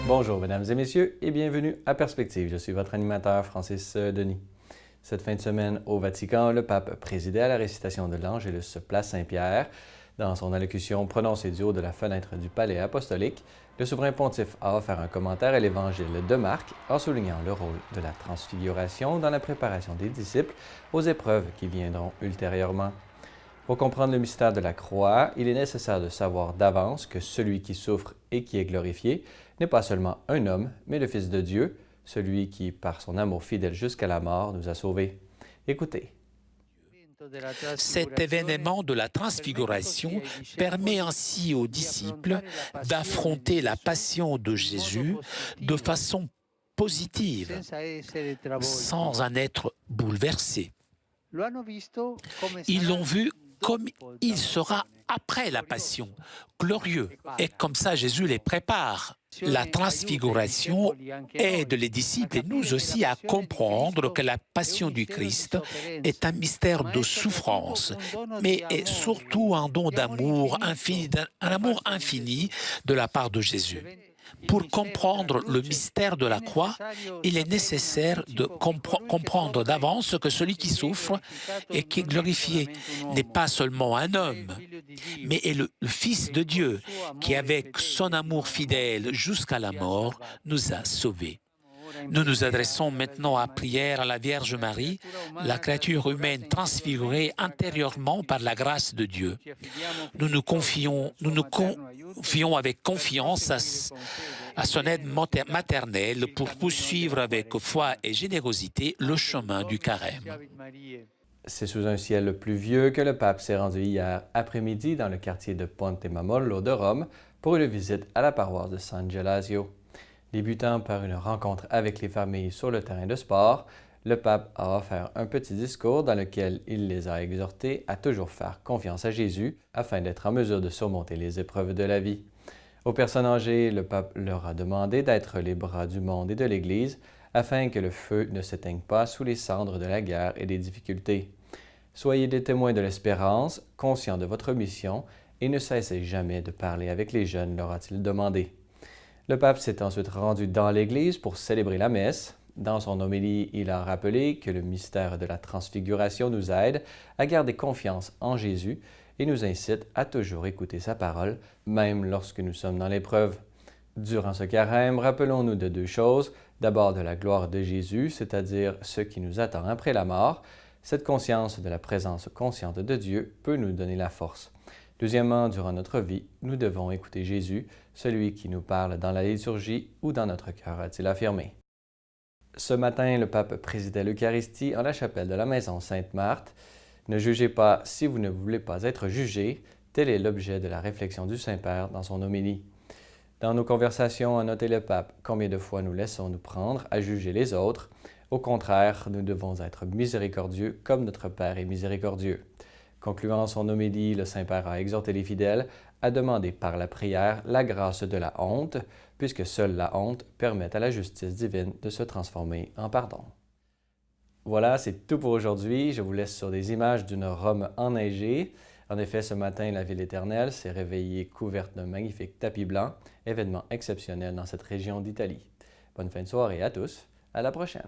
Bonjour mesdames et messieurs et bienvenue à Perspective. Je suis votre animateur Francis Denis. Cette fin de semaine au Vatican, le pape présidait à la récitation de l'Angélus Place Saint-Pierre. Dans son allocution prononcée du haut de la fenêtre du palais apostolique, le souverain pontife a offert un commentaire à l'Évangile de Marc en soulignant le rôle de la transfiguration dans la préparation des disciples aux épreuves qui viendront ultérieurement. Pour comprendre le mystère de la croix, il est nécessaire de savoir d'avance que celui qui souffre et qui est glorifié n'est pas seulement un homme, mais le Fils de Dieu, celui qui, par son amour fidèle jusqu'à la mort, nous a sauvés. Écoutez. Cet événement de la transfiguration permet ainsi aux disciples d'affronter la passion de Jésus de façon positive, sans en être bouleversés. Ils l'ont vu comme il sera après la passion, glorieux, et comme ça Jésus les prépare. La transfiguration aide les disciples et nous aussi à comprendre que la passion du Christ est un mystère de souffrance, mais est surtout un don d'amour infini, un amour infini de la part de Jésus. Pour comprendre le mystère de la croix, il est nécessaire de comprendre d'avance que celui qui souffre et qui est glorifié n'est pas seulement un homme, mais est le Fils de Dieu qui, avec son amour fidèle jusqu'à la mort, nous a sauvés. Nous nous adressons maintenant à prière à la Vierge Marie, la créature humaine transfigurée intérieurement par la grâce de Dieu. Nous nous confions avec confiance à son aide maternelle pour poursuivre avec foi et générosité le chemin du carême. C'est sous un ciel pluvieux que le pape s'est rendu hier après-midi dans le quartier de Ponte Mamolo de Rome pour une visite à la paroisse de San Gelasio. Débutant par une rencontre avec les familles sur le terrain de sport, le pape a offert un petit discours dans lequel il les a exhortés à toujours faire confiance à Jésus afin d'être en mesure de surmonter les épreuves de la vie. Aux personnes âgées, le pape leur a demandé d'être les bras du monde et de l'Église afin que le feu ne s'éteigne pas sous les cendres de la guerre et des difficultés. Soyez des témoins de l'espérance, conscients de votre mission et ne cessez jamais de parler avec les jeunes, leur a-t-il demandé. Le pape s'est ensuite rendu dans l'Église pour célébrer la messe. Dans son homélie, il a rappelé que le mystère de la transfiguration nous aide à garder confiance en Jésus et nous incite à toujours écouter sa parole, même lorsque nous sommes dans l'épreuve. Durant ce carême, rappelons-nous de deux choses. D'abord de la gloire de Jésus, c'est-à-dire ce qui nous attend après la mort. Cette conscience de la présence consciente de Dieu peut nous donner la force. Deuxièmement, durant notre vie, nous devons écouter Jésus, celui qui nous parle dans la liturgie ou dans notre cœur, a-t-il affirmé. Ce matin, le pape présidait l'Eucharistie en la chapelle de la Maison Sainte-Marthe. Ne jugez pas si vous ne voulez pas être jugés, tel est l'objet de la réflexion du Saint-Père dans son homélie. Dans nos conversations, a noté le pape, combien de fois nous laissons-nous prendre à juger les autres? Au contraire, nous devons être miséricordieux comme notre Père est miséricordieux. Concluant son homélie, le Saint-Père a exhorté les fidèles à demander par la prière la grâce de la honte, puisque seule la honte permet à la justice divine de se transformer en pardon. Voilà, c'est tout pour aujourd'hui. Je vous laisse sur des images d'une Rome enneigée. En effet, ce matin, la ville éternelle s'est réveillée couverte d'un magnifique tapis blanc, événement exceptionnel dans cette région d'Italie. Bonne fin de soirée à tous, à la prochaine!